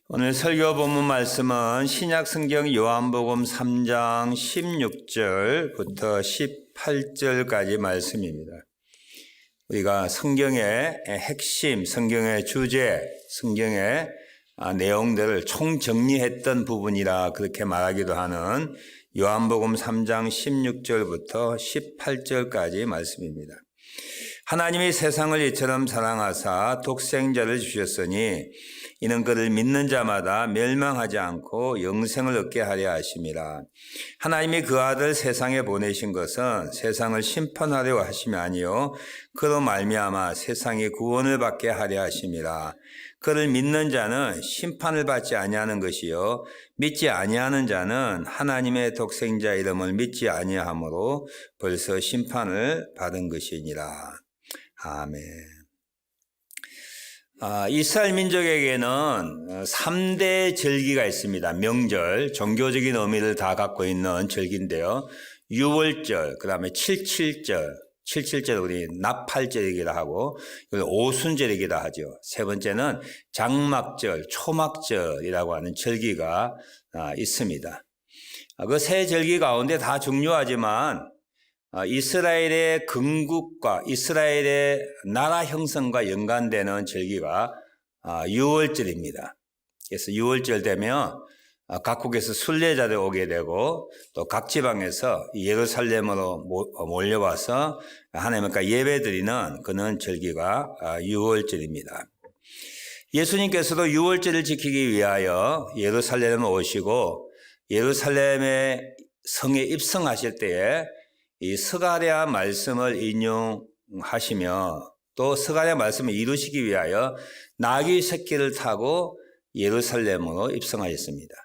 오늘 설교 본문 말씀은 신약 성경 요한복음 3장 16절부터 18절까지 말씀입니다. 우리가 성경의 핵심, 성경의 주제, 성경의 내용들을 총정리했던 부분이라 그렇게 말하기도 하는 요한복음 3장 16절부터 18절까지 말씀입니다. 하나님이 세상을 이처럼 사랑하사 독생자를 주셨으니 이는 그를 믿는 자마다 멸망하지 않고 영생을 얻게 하려 하심이라. 하나님이 그 아들 세상에 보내신 것은 세상을 심판하려 하심이 아니요 그로 말미암아 세상이 구원을 받게 하려 하심이라. 그를 믿는 자는 심판을 받지 아니하는 것이요 믿지 아니하는 자는 하나님의 독생자 이름을 믿지 아니하므로 벌써 심판을 받은 것이니라. 아멘. 이스라엘 민족에게는 3대 절기가 있습니다. 명절, 종교적인 의미를 다 갖고 있는 절기인데요. 유월절, 그 다음에 칠칠절, 칠칠절 우리 나팔절이기도 하고 오순절이기도 하죠. 세 번째는 장막절, 초막절이라고 하는 절기가 있습니다. 그 세 절기 가운데 다 중요하지만 이스라엘의 건국과 이스라엘의 나라 형성과 연관되는 절기가 유월절입니다. 그래서 유월절 되면 각국에서 순례자들이 오게 되고 또 각 지방에서 예루살렘으로 몰려와서 하나님께 예배드리는 그런 절기가 유월절입니다. 예수님께서도 유월절을 지키기 위하여 예루살렘에 오시고 예루살렘의 성에 입성하실 때에 이 스가랴 말씀을 인용하시며 또 스가랴 말씀을 이루시기 위하여 나귀 새끼를 타고 예루살렘으로 입성하셨습니다.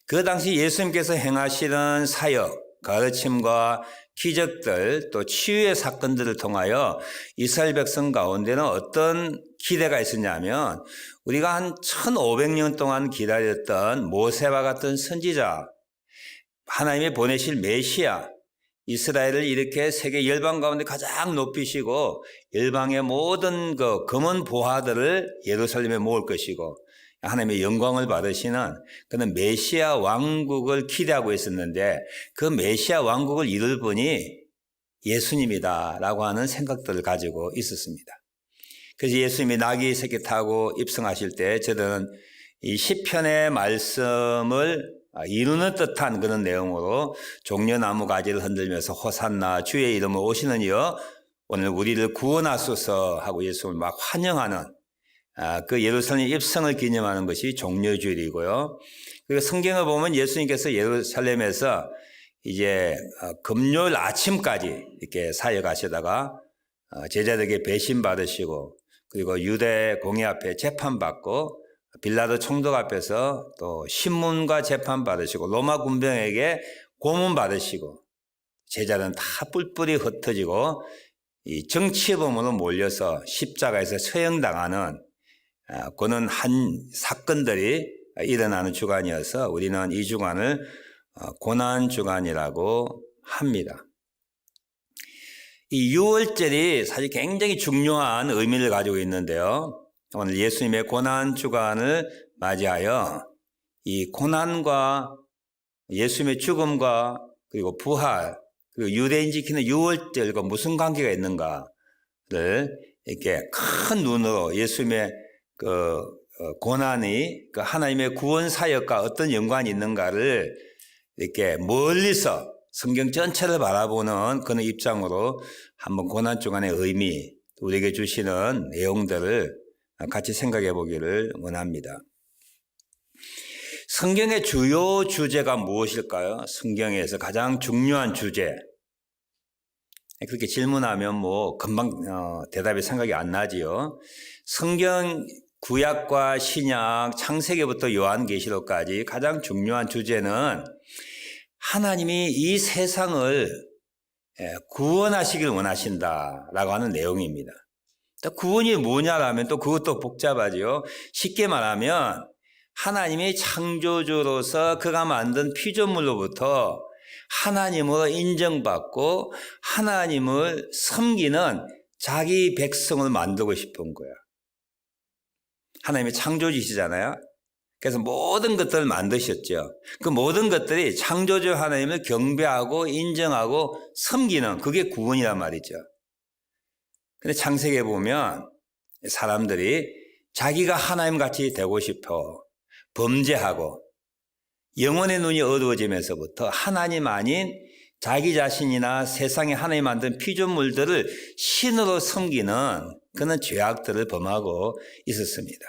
그 당시 예수님께서 행하시는 사역, 가르침과 기적들 또 치유의 사건들을 통하여 이스라엘 백성 가운데는 어떤 기대가 있었냐면 우리가 한 1500년 동안 기다렸던 모세와 같은 선지자, 하나님이 보내실 메시아, 이스라엘을 이렇게 세계 열방 가운데 가장 높이시고 열방의 모든 그 검은 보화들을 예루살렘에 모을 것이고 하나님의 영광을 받으시는 그런 메시아 왕국을 기대하고 있었는데 그 메시아 왕국을 이룰 분이 예수님이다라고 하는 생각들을 가지고 있었습니다. 그래서 예수님이 나귀 새끼 타고 입성하실 때 저들은 이 시편의 말씀을 이루는 듯한 그런 내용으로 종려나무 가지를 흔들면서 호산나 주의 이름으로 오시는 이여 오늘 우리를 구원하소서 하고 예수님을 막 환영하는 그 예루살렘 입성을 기념하는 것이 종려주일이고요. 그리고 성경을 보면 예수님께서 예루살렘에서 이제 금요일 아침까지 이렇게 사역하시다가 제자들에게 배신받으시고 그리고 유대 공회 앞에 재판받고 빌라도 총독 앞에서 또 신문과 재판 받으시고 로마 군병에게 고문 받으시고 제자들은 다 뿔뿔이 흩어지고 이 정치범으로 몰려서 십자가에서 처형당하는 그런 한 사건들이 일어나는 주간이어서 우리는 이 주간을 고난 주간이라고 합니다. 이 유월절이 사실 굉장히 중요한 의미를 가지고 있는데요. 오늘 예수님의 고난 주간을 맞이하여 이 고난과 예수님의 죽음과 그리고 부활 그리고 유대인 지키는 유월절과 무슨 관계가 있는가를 이렇게 큰 눈으로 예수님의 그 고난이 그 하나님의 구원 사역과 어떤 연관이 있는가를 이렇게 멀리서 성경 전체를 바라보는 그런 입장으로 한번 고난 주간의 의미 우리에게 주시는 내용들을 같이 생각해 보기를 원합니다. 성경의 주요 주제가 무엇일까요? 성경에서 가장 중요한 주제. 그렇게 질문하면 뭐 금방 대답이 생각이 안 나지요. 성경 구약과 신약 창세기부터 요한계시록까지 가장 중요한 주제는 하나님이 이 세상을 구원하시길 원하신다라고 하는 내용입니다. 구원이 뭐냐라면 또 그것도 복잡하죠. 쉽게 말하면 하나님이 창조주로서 그가 만든 피조물로부터 하나님으로 인정받고 하나님을 섬기는 자기 백성을 만들고 싶은 거야. 하나님이 창조주시잖아요. 그래서 모든 것들을 만드셨죠. 그 모든 것들이 창조주 하나님을 경배하고 인정하고 섬기는 그게 구원이란 말이죠. 근데 창세기에 보면 사람들이 자기가 하나님같이 되고 싶어 범죄하고 영혼의 눈이 어두워지면서부터 하나님 아닌 자기 자신이나 세상에 하나님 만든 피조물들을 신으로 섬기는 그런 죄악들을 범하고 있었습니다.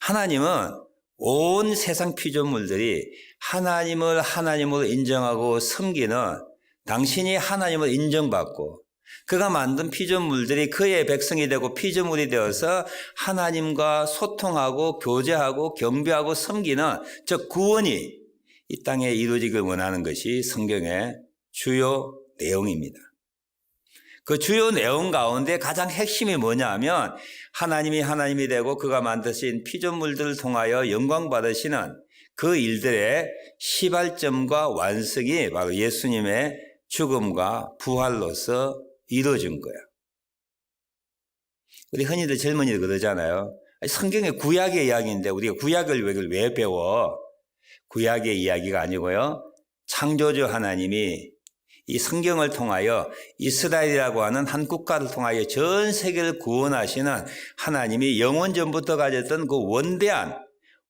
하나님은 온 세상 피조물들이 하나님을 하나님으로 인정하고 섬기는 당신이 하나님을 인정받고 그가 만든 피조물들이 그의 백성이 되고 피조물이 되어서 하나님과 소통하고 교제하고 경배하고 섬기는 즉 구원이 이 땅에 이루어지길 원하는 것이 성경의 주요 내용입니다. 그 주요 내용 가운데 가장 핵심이 뭐냐 하면 하나님이 되고 그가 만드신 피조물들을 통하여 영광 받으시는 그 일들의 시발점과 완성이 바로 예수님의 죽음과 부활로서 이루어진 거야. 우리 흔히들 젊은이들 그러잖아요. 성경의 구약의 이야기인데 우리가 구약을 왜 배워? 구약의 이야기가 아니고요. 창조주 하나님이 이 성경을 통하여 이스라엘이라고 하는 한 국가를 통하여 전 세계를 구원하시는 하나님이 영원 전부터 가졌던 그 원대한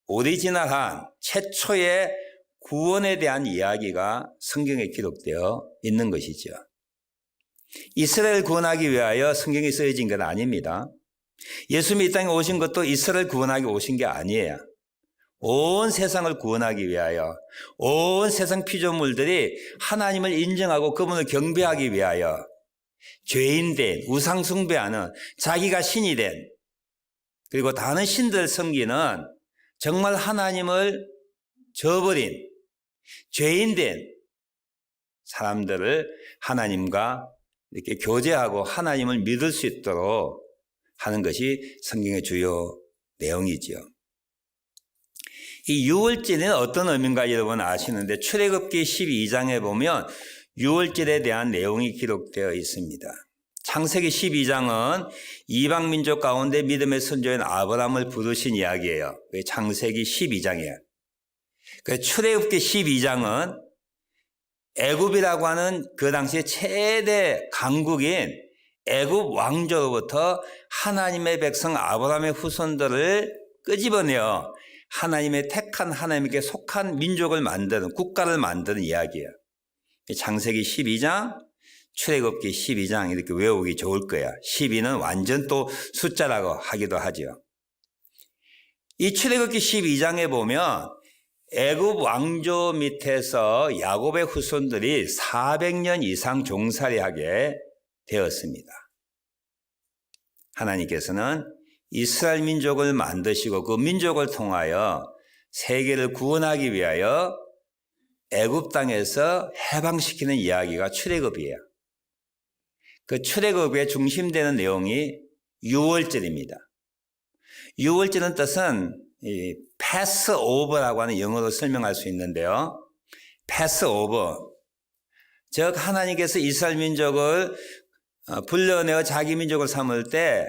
오리지널한 최초의 구원에 대한 이야기가 성경에 기록되어 있는 것이죠. 이스라엘 구원하기 위하여 성경이 쓰여진 건 아닙니다. 예수님이 이 땅에 오신 것도 이스라엘 구원하기 오신 게 아니에요. 온 세상을 구원하기 위하여 온 세상 피조물들이 하나님을 인정하고 그분을 경배하기 위하여 죄인된 우상 숭배하는 자기가 신이 된 그리고 다른 신들을 섬기는 정말 하나님을 저버린 죄인된 사람들을 하나님과 이렇게 교제하고 하나님을 믿을 수 있도록 하는 것이 성경의 주요 내용이죠. 이 유월절에는 어떤 의미인가 여러분 아시는데 출애굽기 12장에 보면 유월절에 대한 내용이 기록되어 있습니다. 창세기 12장은 이방 민족 가운데 믿음의 선조인 아브라함을 부르신 이야기예요. 창세기 12장이에요. 출애굽기 12장은 애굽이라고 하는 그 당시에 최대 강국인 애굽 왕조로부터 하나님의 백성 아브라함의 후손들을 끄집어내어 하나님의 택한 하나님께 속한 민족을 만드는 국가를 만드는 이야기예요. 창세기 12장, 출애굽기 12장 이렇게 외우기 좋을 거야. 12는 완전 또 숫자라고 하기도 하죠. 이 출애굽기 12장에 보면 애굽 왕조 밑에서 야곱의 후손들이 400년 이상 종살이하게 되었습니다. 하나님께서는 이스라엘 민족을 만드시고 그 민족을 통하여 세계를 구원하기 위하여 애굽 땅에서 해방시키는 이야기가 출애굽이에요. 그 출애굽의 중심되는 내용이 유월절입니다. 유월절은 뜻은 패스오버라고 하는 영어로 설명할 수 있는데요. 패스오버, 즉 하나님께서 이스라엘 민족을 불러내어 자기 민족을 삼을 때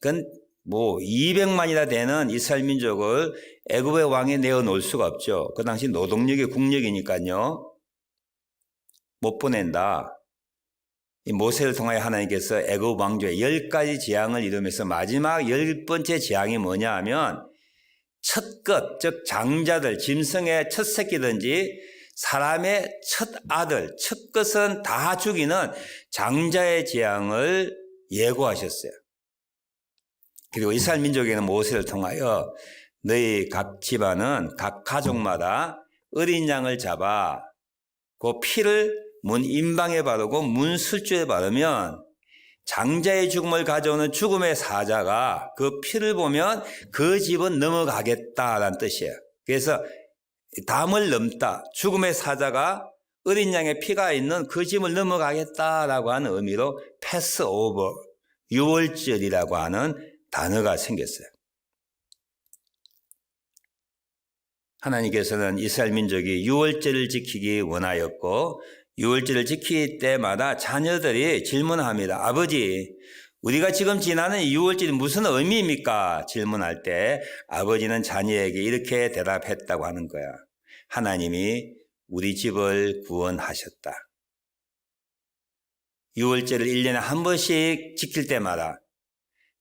그건 200만이나 되는 이스라엘 민족을 애굽의 왕에 내어놓을 수가 없죠. 그 당시 노동력이 국력이니까요. 못 보낸다. 이 모세를 통하여 하나님께서 애굽 왕조의 10가지 재앙을 이루면서 마지막 10번째 재앙이 뭐냐 하면 첫 것, 즉 장자들, 짐승의 첫 새끼든지 사람의 첫 아들, 첫 것은 다 죽이는 장자의 재앙을 예고하셨어요. 그리고 이스라엘 민족에게는 모세를 통하여 너희 각 집안은 각 가족마다 어린 양을 잡아 그 피를 문 임방에 바르고 문 술주에 바르면 장자의 죽음을 가져오는 죽음의 사자가 그 피를 보면 그 집은 넘어가겠다라는 뜻이에요. 그래서 담을 넘다, 죽음의 사자가 어린 양의 피가 있는 그 집을 넘어가겠다라고 하는 의미로 패스오버, 유월절이라고 하는 단어가 생겼어요. 하나님께서는 이스라엘 민족이 유월절을 지키기 원하였고 유월절을 지킬 때마다 자녀들이 질문합니다. 아버지, 우리가 지금 지나는 6월절이 무슨 의미입니까? 질문할 때 아버지는 자녀에게 이렇게 대답했다고 하는 거야. 하나님이 우리 집을 구원하셨다. 6월절을 1년에 한 번씩 지킬 때마다,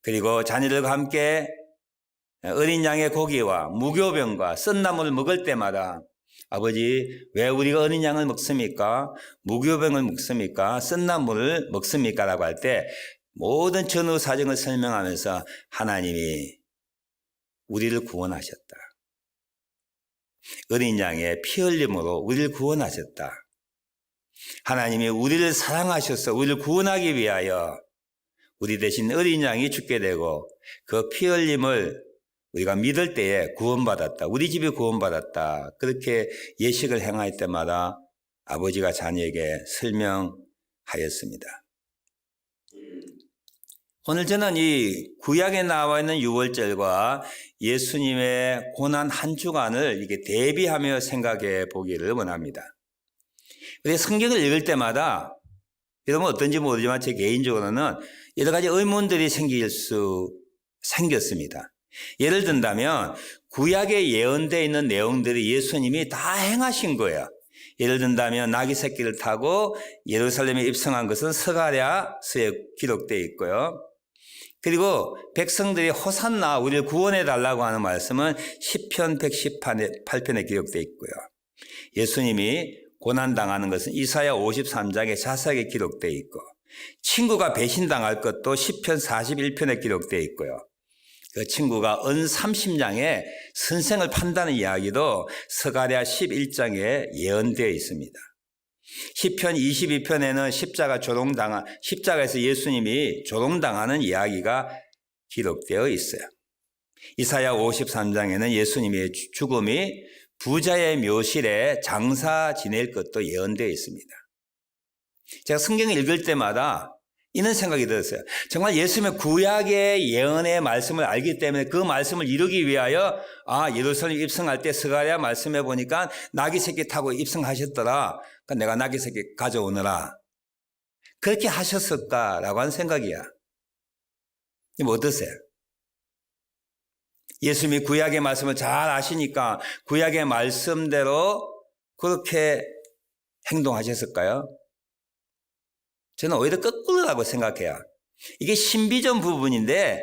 그리고 자녀들과 함께 어린 양의 고기와 무교병과 썬나물을 먹을 때마다 아버지, 왜 우리가 어린 양을 먹습니까? 무교병을 먹습니까? 썬나물을 먹습니까? 라고 할 때 모든 전후 사정을 설명하면서 하나님이 우리를 구원하셨다. 어린 양의 피 흘림으로 우리를 구원하셨다. 하나님이 우리를 사랑하셔서 우리를 구원하기 위하여 우리 대신 어린 양이 죽게 되고 그 피 흘림을 우리가 믿을 때에 구원받았다. 우리 집이 구원받았다. 그렇게 예식을 행할 때마다 아버지가 자녀에게 설명하였습니다. 오늘 저는 이 구약에 나와 있는 유월절과 예수님의 고난 한 주간을 이렇게 대비하며 생각해 보기를 원합니다. 우리 성경을 읽을 때마다 여러분 어떤지 모르지만 제 개인적으로는 여러 가지 의문들이 생겼습니다. 예를 든다면 구약에 예언되어 있는 내용들이 예수님이 다 행하신 거예요. 예를 든다면 나귀 새끼를 타고 예루살렘에 입성한 것은 스가랴서에 기록되어 있고요. 그리고 백성들이 호산나 우리를 구원해 달라고 하는 말씀은 시편 118편에 기록되어 있고요. 예수님이 고난당하는 것은 이사야 53장에 자세하게 기록되어 있고, 친구가 배신당할 것도 시편 41편에 기록되어 있고요. 그 친구가 은 30장에 선생을 판다는 이야기도 스가랴 11장에 예언되어 있습니다. 시편 22편에는 십자가에서 예수님이 조롱당하는 이야기가 기록되어 있어요. 이사야 53장에는 예수님의 죽음이 부자의 묘실에 장사 지낼 것도 예언되어 있습니다. 제가 성경을 읽을 때마다 이런 생각이 들었어요. 정말 예수님의 구약의 예언의 말씀을 알기 때문에 그 말씀을 이루기 위하여 예루살렘 입성할 때 스가랴 말씀해 보니까 나귀 새끼 타고 입성하셨더라. 그러니까 내가 나귀 새끼 가져오느라. 그렇게 하셨을까라고 하는 생각이야. 이거 어떠세요? 예수님이 구약의 말씀을 잘 아시니까 구약의 말씀대로 그렇게 행동하셨을까요? 저는 오히려 거꾸로라고 생각해요. 이게 신비전 부분인데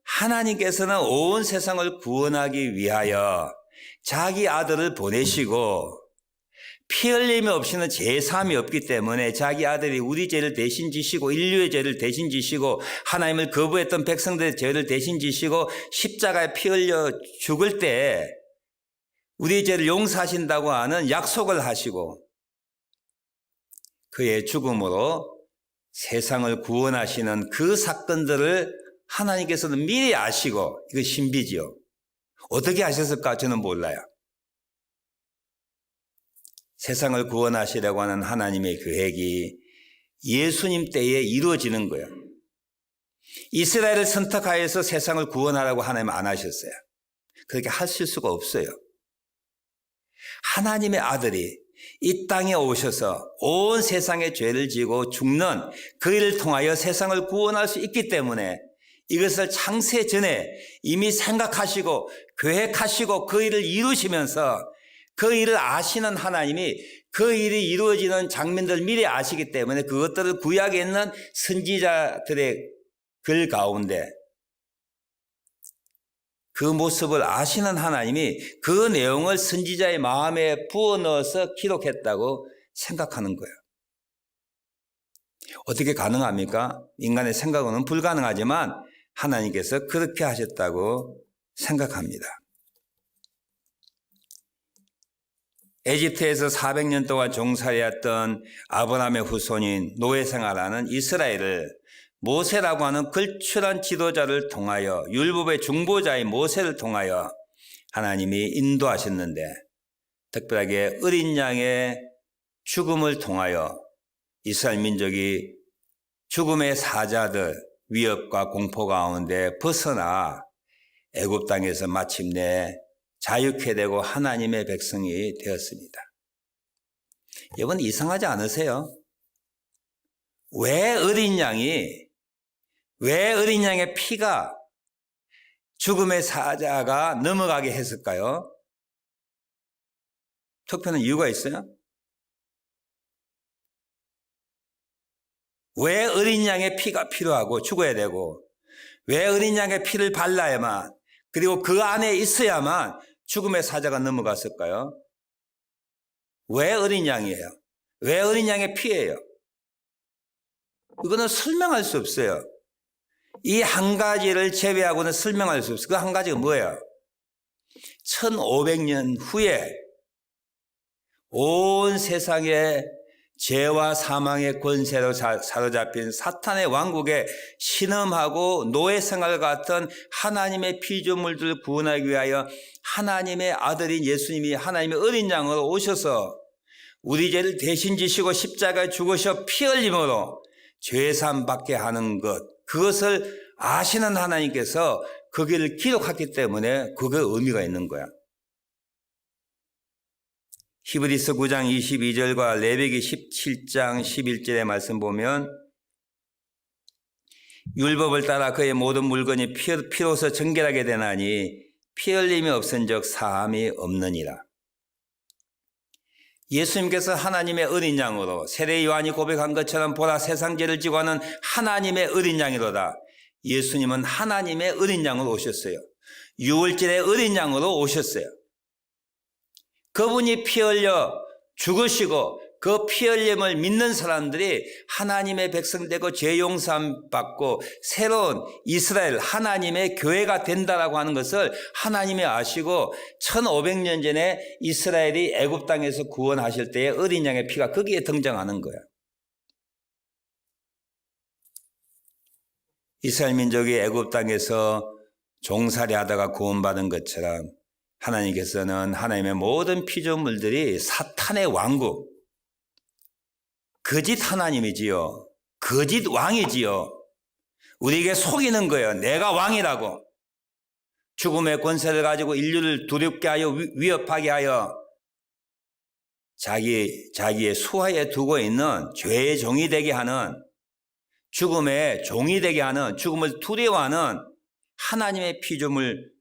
하나님께서는 온 세상을 구원하기 위하여 자기 아들을 보내시고 피 흘림이 없이는 제사함이 없기 때문에 자기 아들이 우리 죄를 대신 지시고 인류의 죄를 대신 지시고 하나님을 거부했던 백성들의 죄를 대신 지시고 십자가에 피 흘려 죽을 때 우리 죄를 용서하신다고 하는 약속을 하시고 그의 죽음으로 세상을 구원하시는 그 사건들을 하나님께서는 미리 아시고, 이거 신비지요. 어떻게 하셨을까 저는 몰라요. 세상을 구원하시려고 하는 하나님의 계획이 예수님 때에 이루어지는 거예요. 이스라엘을 선택하여서 세상을 구원하라고 하나님은 안 하셨어요. 그렇게 하실 수가 없어요. 하나님의 아들이 이 땅에 오셔서 온 세상의 죄를 지고 죽는 그 일을 통하여 세상을 구원할 수 있기 때문에 이것을 창세 전에 이미 생각하시고 계획하시고 그 일을 이루시면서 그 일을 아시는 하나님이 그 일이 이루어지는 장면들을 미리 아시기 때문에 그것들을 구약에 있는 선지자들의 글 가운데 그 모습을 아시는 하나님이 그 내용을 선지자의 마음에 부어 넣어서 기록했다고 생각하는 거예요. 어떻게 가능합니까? 인간의 생각으로는 불가능하지만 하나님께서 그렇게 하셨다고 생각합니다. 에집트에서 400년 동안 종살이했던 아브라함의 후손인 노예 생활하는 이스라엘을 모세라고 하는 걸출한 지도자를 통하여 율법의 중보자인 모세를 통하여 하나님이 인도하셨는데 특별하게 어린 양의 죽음을 통하여 이스라엘 민족이 죽음의 사자들 위협과 공포 가운데 벗어나 애굽 땅에서 마침내 자유케 되고 하나님의 백성이 되었습니다. 여러분 이상하지 않으세요? 왜 어린 양이 왜 어린 양의 피가 죽음의 사자가 넘어가게 했을까요? 특별한 이유가 있어요? 왜 어린 양의 피가 필요하고 죽어야 되고, 왜 어린 양의 피를 발라야만, 그리고 그 안에 있어야만 죽음의 사자가 넘어갔을까요? 왜 어린 양이에요? 왜 어린 양의 피예요? 이거는 설명할 수 없어요. 이 한 가지를 제외하고는 설명할 수 없어요. 그 한 가지가 뭐예요? 1500년 후에 온 세상에 죄와 사망의 권세로 사로잡힌 사탄의 왕국에 신음하고 노예 생활 같은 하나님의 피조물들을 구원하기 위하여 하나님의 아들인 예수님이 하나님의 어린 양으로 오셔서 우리 죄를 대신 지시고 십자가에 죽으셔 피 흘림으로 죄사함 받게 하는 것, 그것을 아시는 하나님께서 거기를 기록했기 때문에 그게 의미가 있는 거야. 히브리서 9장 22절과 레위기 17장 11절의 말씀 보면 율법을 따라 그의 모든 물건이 피로서 정결하게 되나니 피 흘림이 없은즉 사함이 없느니라. 예수님께서 하나님의 어린 양으로 세례 요한이 고백한 것처럼 보라 세상 죄를 지고 하는 하나님의 어린 양이로다. 예수님은 하나님의 어린 양으로 오셨어요. 유월절의 어린 양으로 오셨어요. 그분이 피 흘려 죽으시고 그 피 흘림을 믿는 사람들이 하나님의 백성 되고 죄 용서함 받고 새로운 이스라엘 하나님의 교회가 된다라고 하는 것을 하나님이 아시고 1500년 전에 이스라엘이 애굽 땅에서 구원하실 때의 어린 양의 피가 거기에 등장하는 거야. 이스라엘 민족이 애굽 땅에서 종살이 하다가 구원받은 것처럼 하나님께서는 하나님의 모든 피조물들이 사탄의 왕국, 거짓 하나님이지요. 거짓 왕이지요. 우리에게 속이는 거예요. 내가 왕이라고. 죽음의 권세를 가지고 인류를 두렵게 하여 위협하게 하여 자기의 수하에 두고 있는 죄의 종이 되게 하는, 죽음의 종이 되게 하는, 죽음을 두려워하는 하나님의 피조물들을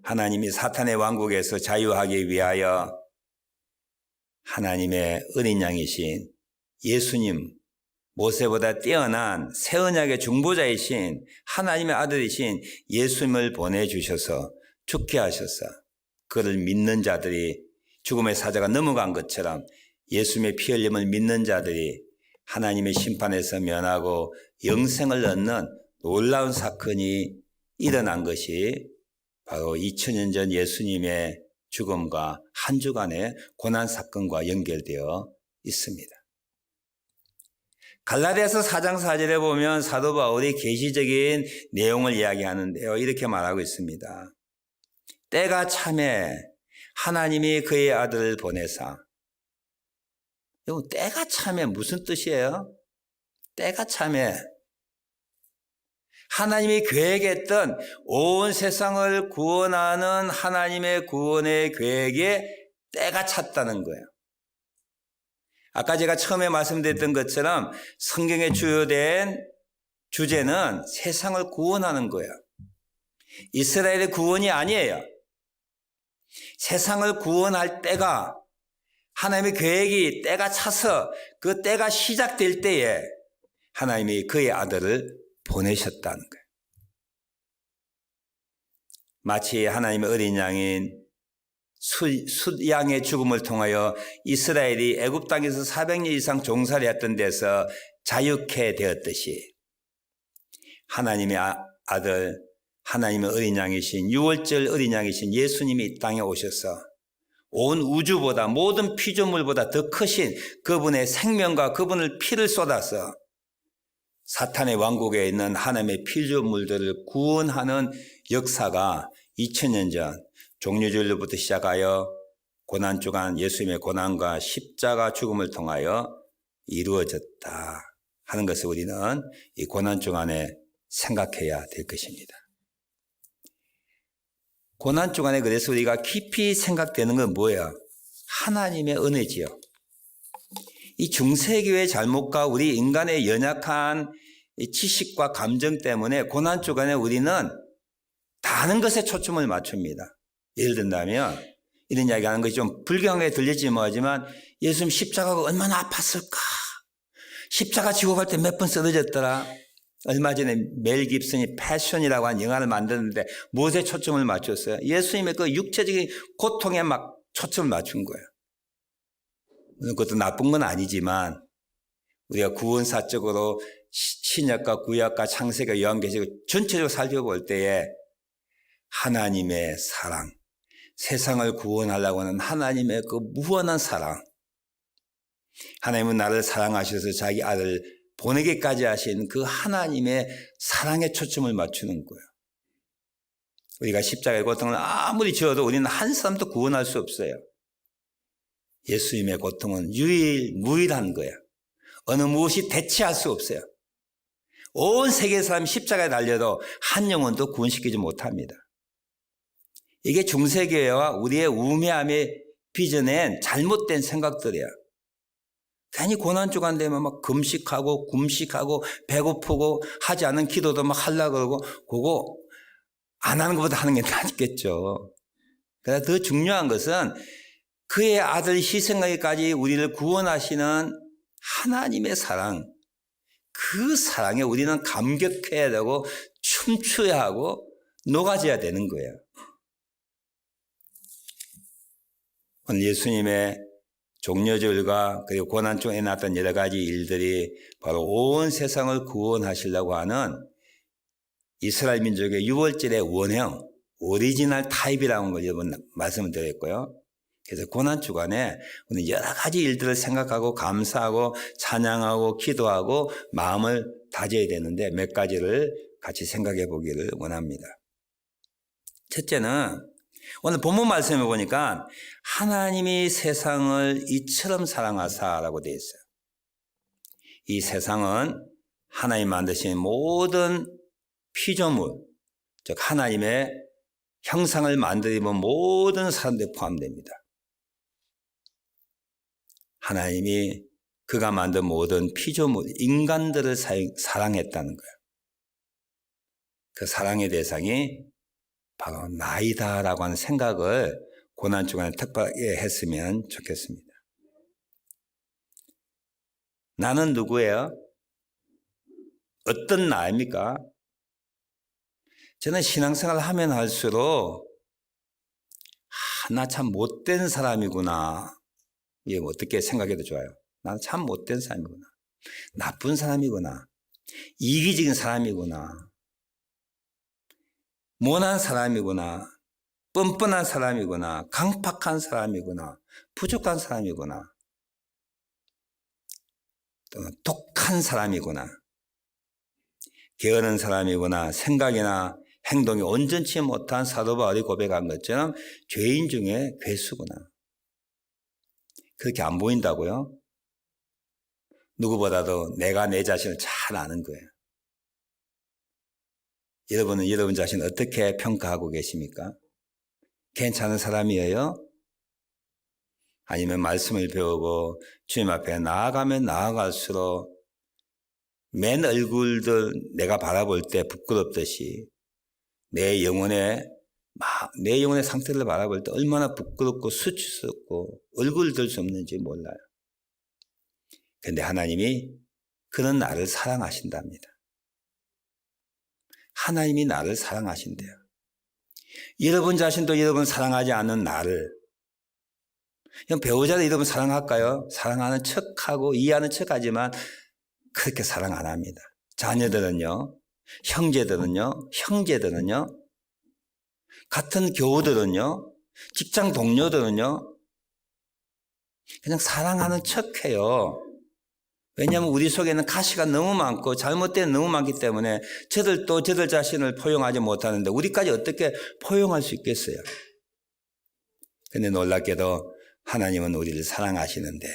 하나님이 사탄의 왕국에서 자유하기 위하여 하나님의 어린 양이신 예수님, 모세보다 뛰어난 새 언약의 중보자이신 하나님의 아들이신 예수님을 보내주셔서 죽게 하셔서 그를 믿는 자들이 죽음의 사자가 넘어간 것처럼 예수님의 피 흘림을 믿는 자들이 하나님의 심판에서 면하고 영생을 얻는 놀라운 사건이 일어난 것이 바로 2000년 전 예수님의 죽음과 한 주간의 고난사건과 연결되어 있습니다. 갈라디아서 4장 4절에 보면 사도 바울이 계시적인 내용을 이야기하는데요. 이렇게 말하고 있습니다. 때가 참에 하나님이 그의 아들을 보내사. 여러분, 때가 참에 무슨 뜻이에요? 때가 참에 하나님이 계획했던 온 세상을 구원하는 하나님의 구원의 계획에 때가 찼다는 거예요. 아까 제가 처음에 말씀드렸던 것처럼 성경에 주요된 주제는 세상을 구원하는 거예요. 이스라엘의 구원이 아니에요. 세상을 구원할 때가, 하나님의 계획이 때가 차서 그 때가 시작될 때에 하나님이 그의 아들을 보내셨다는 거예요. 마치 하나님의 어린 양인 숫양의 죽음을 통하여 이스라엘이 애굽 땅에서 400년 이상 종살이했던 데서 자유케 되었듯이 하나님의 아들, 하나님의 어린 양이신 유월절 어린 양이신 예수님이 이 땅에 오셔서 온 우주보다 모든 피조물보다 더 크신 그분의 생명과 그분의 피를 쏟아서 사탄의 왕국에 있는 하나님의 피조물들을 구원하는 역사가 2000년 전 종려주일로부터 시작하여 고난주간 예수님의 고난과 십자가 죽음을 통하여 이루어졌다 하는 것을 우리는 이 고난주간에 생각해야 될 것입니다. 고난주간에 그래서 우리가 깊이 생각되는 건 뭐예요? 하나님의 은혜지요. 이 중세교의 잘못과 우리 인간의 연약한 이 지식과 감정 때문에 고난 주간에 우리는 다른 것에 초점을 맞춥니다. 예를 든다면 이런 이야기하는 것이 좀 불경하게 들릴지 뭐하지만 예수님 십자가가 얼마나 아팠을까? 십자가 지고 갈 때 몇 번 쓰러졌더라? 얼마 전에 멜 깁슨이 패션이라고 한 영화를 만드는데 무엇에 초점을 맞췄어요? 예수님의 그 육체적인 고통에 막 초점을 맞춘 거예요. 그것도 나쁜 건 아니지만 우리가 구원사적으로 신약과 구약과 창세기와 요한계시록 전체적으로 살펴볼 때에 하나님의 사랑, 세상을 구원하려고 하는 하나님의 그 무한한 사랑, 하나님은 나를 사랑하셔서 자기 아들 보내기까지 하신 그 하나님의 사랑에 초점을 맞추는 거예요. 우리가 십자가의 고통을 아무리 지어도 우리는 한 사람도 구원할 수 없어요. 예수님의 고통은 유일무이한 거예요. 어느 무엇이 대체할 수 없어요. 온 세계 사람이 십자가에 달려도 한 영혼도 구원시키지 못합니다. 이게 중세교회와 우리의 우매함에 빚어낸 잘못된 생각들이에요. 괜히 고난주간 되면 막 금식하고 굶식하고 배고프고 하지 않은 기도도 막 하려고 그러고 그거 안 하는 것보다 하는 게 낫겠죠. 그래서 더 중요한 것은 그의 아들 희생하기까지 우리를 구원하시는 하나님의 사랑, 그 사랑에 우리는 감격해야 되고 춤춰야 하고 녹아져야 되는 거예요. 오늘 예수님의 종려절과 그리고 고난 중에 났던 여러 가지 일들이 바로 온 세상을 구원하시려고 하는 이스라엘 민족의 유월절의 원형, 오리지널 타입이라는 걸 여러분 말씀을 드렸고요. 그래서 고난 주간에 우리는 여러 가지 일들을 생각하고 감사하고 찬양하고 기도하고 마음을 다져야 되는데 몇 가지를 같이 생각해 보기를 원합니다. 첫째는 오늘 본문 말씀해 보니까 하나님이 세상을 이처럼 사랑하사라고 되어 있어요. 이 세상은 하나님 만드신 모든 피조물, 즉 하나님의 형상을 만들어 모든 사람들이 포함됩니다. 하나님이 그가 만든 모든 피조물, 인간들을 사랑했다는 거예요. 그 사랑의 대상이 바로 나이다라고 하는 생각을 고난주간에 특별하게 했으면 좋겠습니다. 나는 누구예요? 어떤 나입니까? 저는 신앙생활을 하면 할수록 나 참 못된 사람이구나. 이게 어떻게 생각해도 좋아요. 나는 참 못된 사람이구나. 나쁜 사람이구나. 이기적인 사람이구나. 모난 사람이구나. 뻔뻔한 사람이구나. 강팍한 사람이구나. 부족한 사람이구나. 또는 독한 사람이구나. 게으른 사람이구나. 생각이나 행동이 온전치 못한 사도 바울이 고백한 것처럼 죄인 중에 괴수구나. 그렇게 안 보인다고요? 누구보다도 내가 내 자신을 잘 아는 거예요. 여러분은 여러분 자신 어떻게 평가하고 계십니까? 괜찮은 사람이에요? 아니면 말씀을 배우고 주님 앞에 나아가면 나아갈수록 맨 얼굴들 내가 바라볼 때 부끄럽듯이 내 영혼의 상태를 바라볼 때 얼마나 부끄럽고 수치스럽고 얼굴 들 수 없는지 몰라요. 그런데 하나님이 그런 나를 사랑하신답니다. 하나님이 나를 사랑하신대요. 여러분 자신도 여러분 사랑하지 않는 나를 그냥 배우자도 여러분 사랑할까요? 사랑하는 척하고 이해하는 척하지만 그렇게 사랑 안 합니다. 자녀들은요, 형제들은요, 같은 교우들은요, 직장 동료들은요, 그냥 사랑하는 척해요. 왜냐하면 우리 속에는 가시가 너무 많고 잘못된 너무 많기 때문에 저들도 저들 자신을 포용하지 못하는데 우리까지 어떻게 포용할 수 있겠어요? 그런데 놀랍게도 하나님은 우리를 사랑하시는데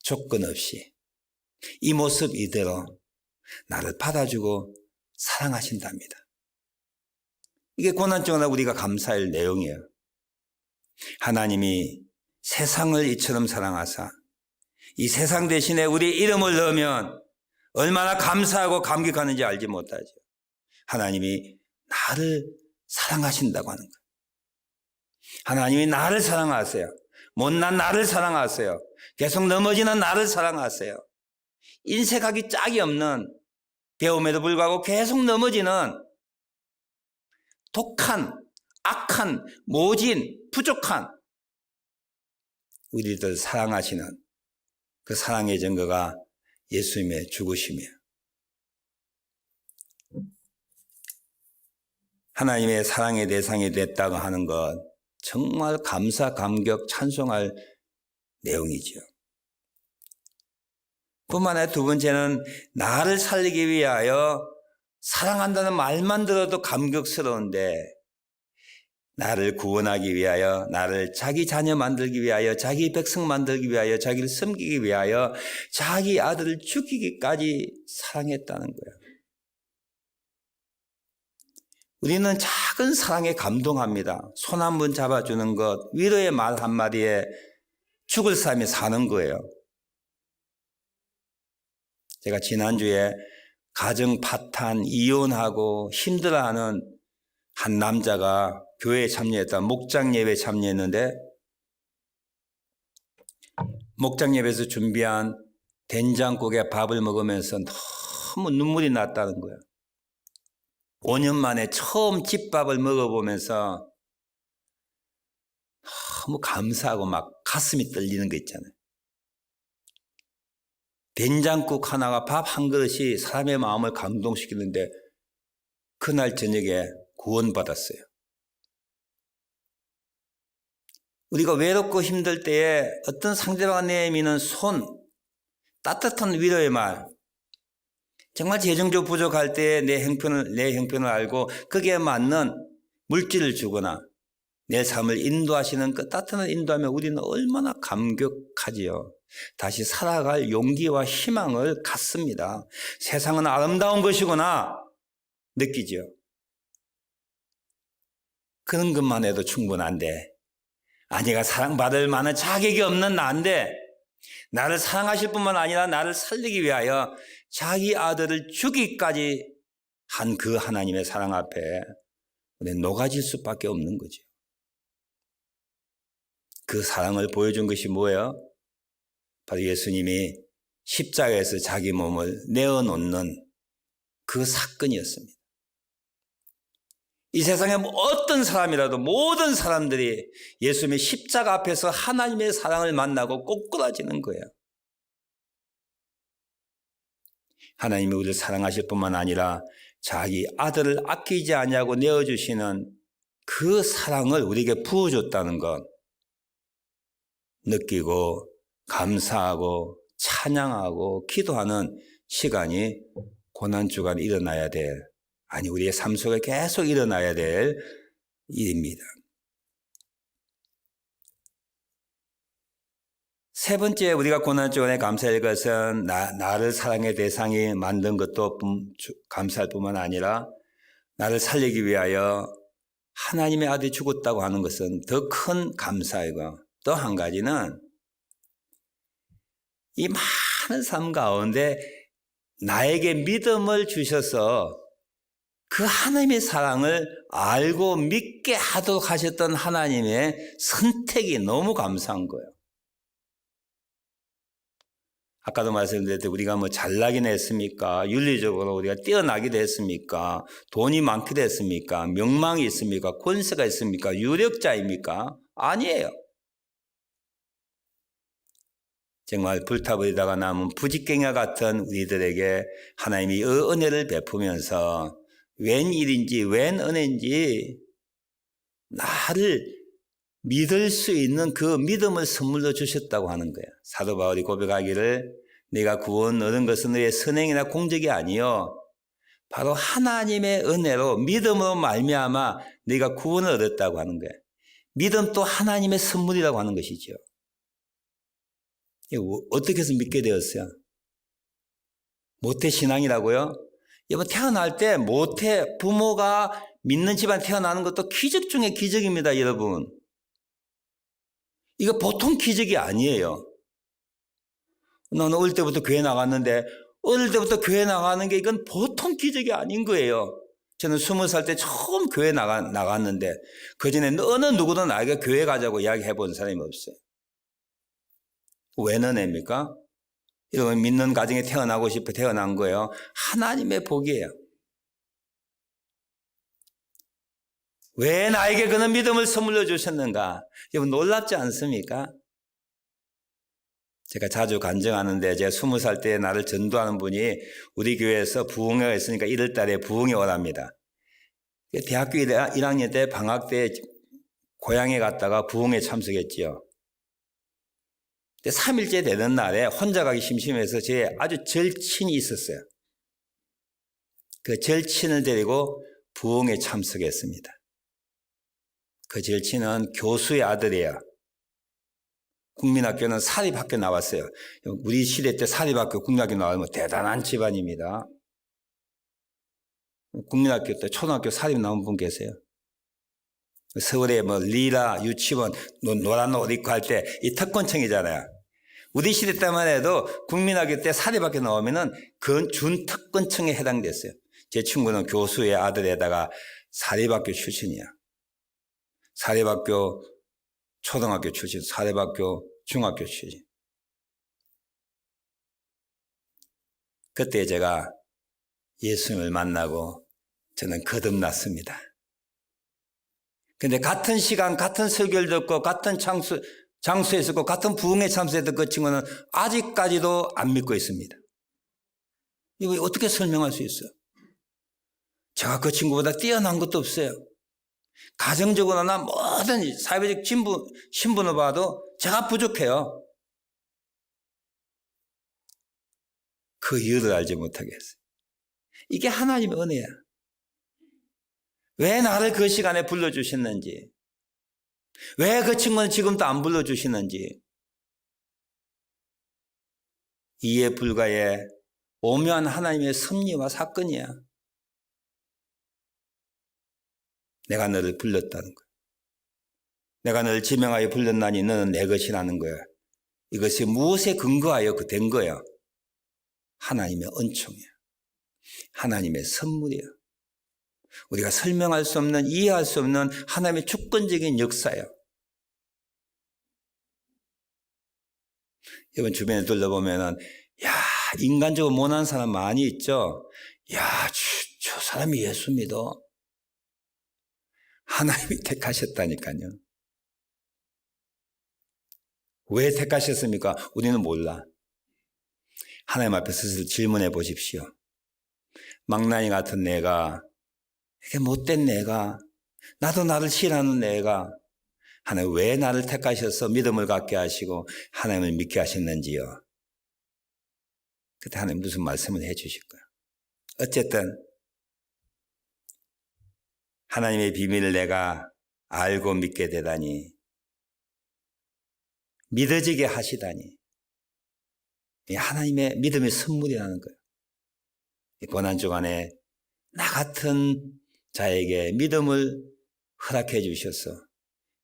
조건 없이 이 모습 이대로 나를 받아주고 사랑하신답니다. 이게 고난중에 우리가 감사할 내용이에요. 하나님이 세상을 이처럼 사랑하사 이 세상 대신에 우리 이름을 넣으면 얼마나 감사하고 감격하는지 알지 못하죠. 하나님이 나를 사랑하신다고 하는 거예요. 하나님이 나를 사랑하세요. 못난 나를 사랑하세요. 계속 넘어지는 나를 사랑하세요. 인색하기 짝이 없는, 배움에도 불구하고 계속 넘어지는 독한, 악한, 모진, 부족한 우리들 사랑하시는 그 사랑의 증거가 예수님의 죽으심이에요. 하나님의 사랑의 대상이 됐다고 하는 것, 정말 감사, 감격, 찬송할 내용이죠. 뿐만 아니라 두 번째는 나를 살리기 위하여 사랑한다는 말만 들어도 감격스러운데 나를 구원하기 위하여, 나를 자기 자녀 만들기 위하여, 자기 백성 만들기 위하여, 자기를 섬기기 위하여 자기 아들을 죽이기까지 사랑했다는 거예요. 우리는 작은 사랑에 감동합니다. 손 한 번 잡아주는 것, 위로의 말 한마디에 죽을 사람이 사는 거예요. 제가 지난주에 가정 파탄, 이혼하고 힘들어하는 한 남자가 교회에 참여했다. 목장 예배에 참여했는데 목장 예배에서 준비한 된장국에 밥을 먹으면서 너무 눈물이 났다는 거예요. 5년 만에 처음 집밥을 먹어보면서 너무 감사하고 막 가슴이 떨리는 거 있잖아요. 된장국 하나가 밥 한 그릇이 사람의 마음을 감동시키는데 그날 저녁에 구원받았어요. 우리가 외롭고 힘들 때에 어떤 상대방을 내미는 손, 따뜻한 위로의 말, 정말 재정적으로 부족할 때에 내 형편을 알고 거기에 맞는 물질을 주거나 내 삶을 인도하시는 그 따뜻한 인도하면 우리는 얼마나 감격하지요. 다시 살아갈 용기와 희망을 갖습니다. 세상은 아름다운 것이구나 느끼죠. 그런 것만 해도 충분한데, 아내가 사랑받을 만한 자격이 없는 나인데 나를 사랑하실 뿐만 아니라 나를 살리기 위하여 자기 아들을 주기까지 한 그 하나님의 사랑 앞에 우리는 녹아질 수밖에 없는 거죠. 그 사랑을 보여준 것이 뭐예요? 바로 예수님이 십자가에서 자기 몸을 내어놓는 그 사건이었습니다. 이 세상에 어떤 사람이라도 모든 사람들이 예수님의 십자가 앞에서 하나님의 사랑을 만나고 꼬꾸라지는 거예요. 하나님이 우리를 사랑하실 뿐만 아니라 자기 아들을 아끼지 아니하고 내어주시는 그 사랑을 우리에게 부어줬다는 것 느끼고 감사하고 찬양하고 기도하는 시간이 고난주간에 일어나야 될, 아니 우리의 삶 속에 계속 일어나야 될 일입니다. 세 번째 우리가 고난주간에 감사할 것은 나를 사랑의 대상이 만든 것도 감사할 뿐만 아니라 나를 살리기 위하여 하나님의 아들이 죽었다고 하는 것은 더 큰 감사이고, 또 한 가지는 이 많은 삶 가운데 나에게 믿음을 주셔서 그 하나님의 사랑을 알고 믿게 하도록 하셨던 하나님의 선택이 너무 감사한 거예요. 아까도 말씀드렸듯이 우리가 뭐 잘나긴 했습니까? 윤리적으로 우리가 뛰어나기도 했습니까? 돈이 많기도 했습니까? 명망이 있습니까? 권세가 있습니까? 유력자입니까? 아니에요. 정말 불타버리다가 남은 부직갱이와 같은 우리들에게 하나님이 은혜를 베푸면서 웬 일인지 웬 은혜인지 나를 믿을 수 있는 그 믿음을 선물로 주셨다고 하는 거예요. 사도 바울이 고백하기를 내가 구원 얻은 것은 너의 선행이나 공적이 아니요 바로 하나님의 은혜로 믿음으로 말미암아 네가 구원을 얻었다고 하는 거예요. 믿음 또 하나님의 선물이라고 하는 것이죠. 어떻게 해서 믿게 되었어요? 모태 신앙이라고요? 여러분 태어날 때 모태 부모가 믿는 집안 태어나는 것도 기적 중에 기적입니다, 여러분. 이거 보통 기적이 아니에요. 나는 어릴 때부터 교회 나갔는데 어릴 때부터 교회 나가는 게 이건 보통 기적이 아닌 거예요. 저는 20살 때 처음 교회 나갔는데 그전에 어느 누구도 나에게 교회 가자고 이야기해 본 사람이 없어요. 왜 너네입니까? 여러분 믿는 가정에 태어나고 싶어 태어난 거예요. 하나님의 복이에요. 왜 나에게 그런 믿음을 선물로 주셨는가? 여러분 놀랍지 않습니까? 제가 자주 간증하는데 제가 20살 때 나를 전도하는 분이 우리 교회에서 부흥회가 있으니까 1월 달에 부흥회 오랍니다. 대학교 1학년 때 방학 때 고향에 갔다가 부흥회 참석했지요. 3일째 되는 날에 혼자 가기 심심해서 제 아주 절친이 있었어요. 그 절친을 데리고 부흥회에 참석했습니다. 그 절친은 교수의 아들이에요. 국민학교는 사립학교 나왔어요. 우리 시대 때 사립학교, 국민학교 나오면 대단한 집안입니다. 국민학교 때 초등학교 사립 나온 분 계세요? 서울에 리라 유치원 노란 옷 입고 할 때 이 특권층이잖아요. 우리 시대 때만 해도 국민학교 때 사립학교 나오면은 그 준특권층에 해당됐어요. 제 친구는 교수의 아들에다가 사립학교 출신이야. 사립학교 초등학교 출신, 사립학교 중학교 출신. 그때 제가 예수님을 만나고 저는 거듭났습니다. 근데 같은 시간, 같은 설교를 듣고, 같은 장소에 있었고, 같은 부흥회 참석했던 그 친구는 아직까지도 안 믿고 있습니다. 이거 어떻게 설명할 수 있어요? 제가 그 친구보다 뛰어난 것도 없어요. 가정적으로나 모든 사회적 신분을 봐도 제가 부족해요. 그 이유를 알지 못하겠어요. 이게 하나님의 은혜야. 왜 나를 그 시간에 불러주셨는지, 왜 그 친구는 지금도 안 불러주시는지, 이해 불가의 오묘한 하나님의 섭리와 사건이야. 내가 너를 불렀다는 거야. 내가 너를 지명하여 불렀나니 너는 내 것이라는 거야. 이것이 무엇에 근거하여 된 거야? 하나님의 은총이야. 하나님의 선물이야. 우리가 설명할 수 없는, 이해할 수 없는 하나님의 주권적인 역사예요. 여러분 주변에 둘러보면은, 야, 인간적으로 못난 사람 많이 있죠? 야, 저 사람이 예수 믿어. 하나님이 택하셨다니까요. 왜 택하셨습니까? 우리는 몰라. 하나님 앞에 스스로 질문해 보십시오. 망나니 같은 내가, 이렇게 못된 내가, 나도 나를 싫어하는 내가, 하나님 왜 나를 택하셔서 믿음을 갖게 하시고 하나님을 믿게 하셨는지요. 그때 하나님 무슨 말씀을 해 주실 거야. 어쨌든 하나님의 비밀을 내가 알고 믿게 되다니, 믿어지게 하시다니, 하나님의 믿음의 선물이라는 거예요. 이 고난주간에 나 같은 자에게 믿음을 허락해 주셔서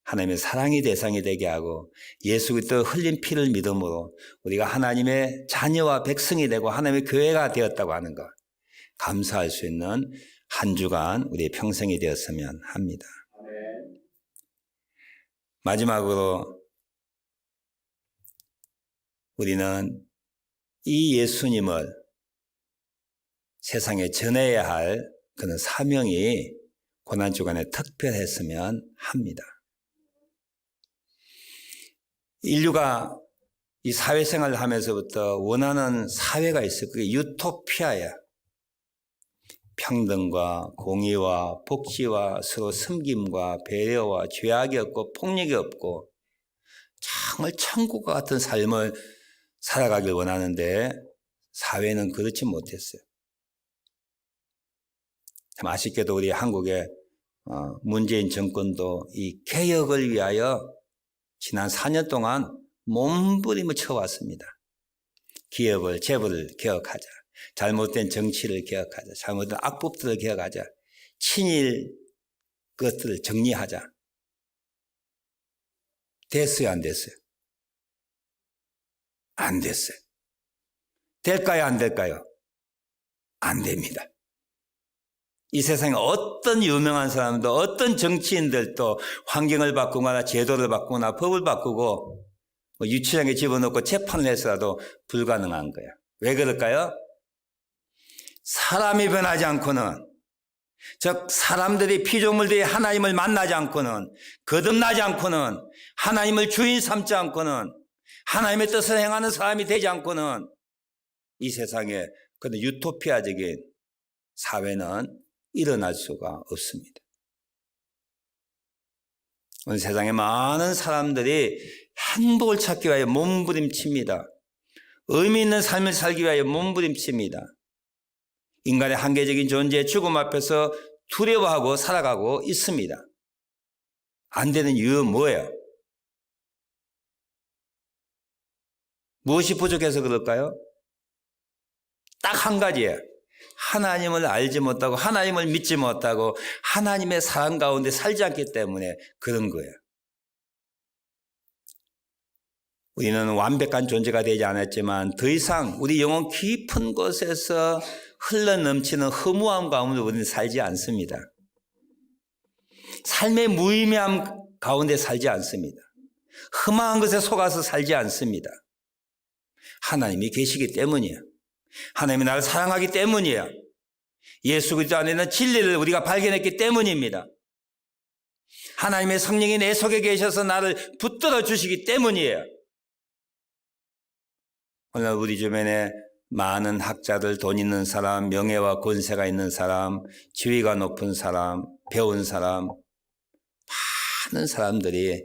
하나님의 사랑의 대상이 되게 하고 예수 그리스도 흘린 피를 믿음으로 우리가 하나님의 자녀와 백성이 되고 하나님의 교회가 되었다고 하는 것, 감사할 수 있는 한 주간 우리의 평생이 되었으면 합니다. 마지막으로 우리는 이 예수님을 세상에 전해야 할 그런 사명이 고난주간에 특별했으면 합니다. 인류가 이 사회생활을 하면서부터 원하는 사회가 있어요. 그게 유토피아야. 평등과 공의와 복지와 서로 섬김과 배려와 죄악이 없고 폭력이 없고 정말 천국과 같은 삶을 살아가길 원하는데 사회는 그렇지 못했어요. 참 아쉽게도 우리 한국의 문재인 정권도 이 개혁을 위하여 지난 4년 동안 몸부림을 쳐왔습니다. 기업을, 재벌을 개혁하자. 잘못된 정치를 개혁하자. 잘못된 악법들을 개혁하자. 친일 것들을 정리하자. 됐어요, 안 됐어요? 안 됐어요. 될까요, 안 될까요? 안 됩니다. 이 세상에 어떤 유명한 사람도 어떤 정치인들도 환경을 바꾸거나 제도를 바꾸거나 법을 바꾸고 유치장에 집어넣고 재판을 해서라도 불가능한 거야. 왜 그럴까요? 사람이 변하지 않고는, 즉 사람들이 피조물들이 하나님을 만나지 않고는, 거듭나지 않고는, 하나님을 주인 삼지 않고는, 하나님의 뜻을 행하는 사람이 되지 않고는 이 세상에 그런 유토피아적인 사회는 일어날 수가 없습니다. 오늘 세상에 많은 사람들이 행복을 찾기 위하여 몸부림칩니다. 의미 있는 삶을 살기 위하여 몸부림칩니다. 인간의 한계적인 존재의 죽음 앞에서 두려워하고 살아가고 있습니다. 안 되는 이유는 뭐예요? 무엇이 부족해서 그럴까요? 딱 한 가지예요. 하나님을 알지 못하고 하나님을 믿지 못하고 하나님의 사랑 가운데 살지 않기 때문에 그런 거예요. 우리는 완벽한 존재가 되지 않았지만 더 이상 우리 영혼 깊은 곳에서 흘러넘치는 허무함 가운데 우리는 살지 않습니다. 삶의 무의미함 가운데 살지 않습니다. 흠한 것에 속아서 살지 않습니다. 하나님이 계시기 때문이에요. 하나님이 나를 사랑하기 때문이에요. 예수 그리스도 안에는 진리를 우리가 발견했기 때문입니다. 하나님의 성령이 내 속에 계셔서 나를 붙들어 주시기 때문이에요. 오늘 우리 주변에 많은 학자들, 돈 있는 사람, 명예와 권세가 있는 사람, 지위가 높은 사람, 배운 사람, 많은 사람들이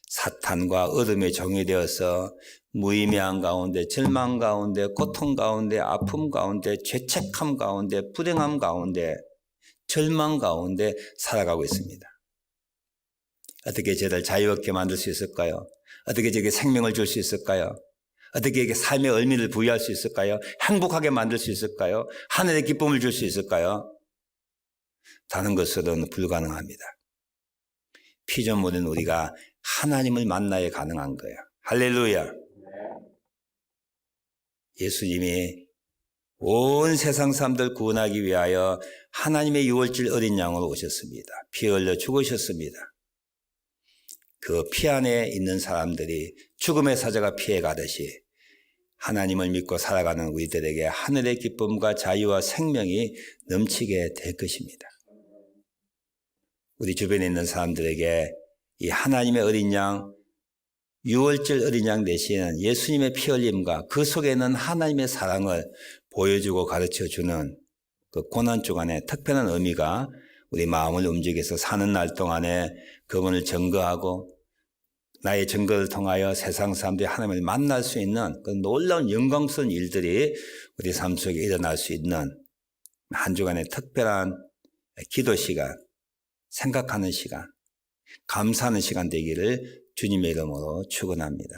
사탄과 어둠의 종이 되어서 무의미한 가운데, 절망 가운데, 고통 가운데, 아픔 가운데, 죄책함 가운데, 불행함 가운데, 절망 가운데 살아가고 있습니다. 어떻게 저를 자유롭게 만들 수 있을까요? 어떻게 저에게 생명을 줄 수 있을까요? 어떻게 이게 삶의 의미를 부여할 수 있을까요? 행복하게 만들 수 있을까요? 하늘의 기쁨을 줄 수 있을까요? 다른 것으로는 불가능합니다. 피조물은 우리가 하나님을 만나야 가능한 거예요. 할렐루야. 예수님이 온 세상 사람들 구원하기 위하여 하나님의 유월절 어린 양으로 오셨습니다. 피 흘려 죽으셨습니다. 그 피 안에 있는 사람들이 죽음의 사자가 피해 가듯이 하나님을 믿고 살아가는 우리들에게 하늘의 기쁨과 자유와 생명이 넘치게 될 것입니다. 우리 주변에 있는 사람들에게 이 하나님의 어린 양, 유월절 어린 양 대신 예수님의 피 흘림과 그 속에는 하나님의 사랑을 보여주고 가르쳐주는 그 고난주간의 특별한 의미가 우리 마음을 움직여서 사는 날 동안에 그분을 증거하고 나의 증거를 통하여 세상 사람들이 하나님을 만날 수 있는 그 놀라운 영광스러운 일들이 우리 삶 속에 일어날 수 있는 한 주간의 특별한 기도 시간, 생각하는 시간, 감사하는 시간 되기를 주님의 이름으로 축원합니다.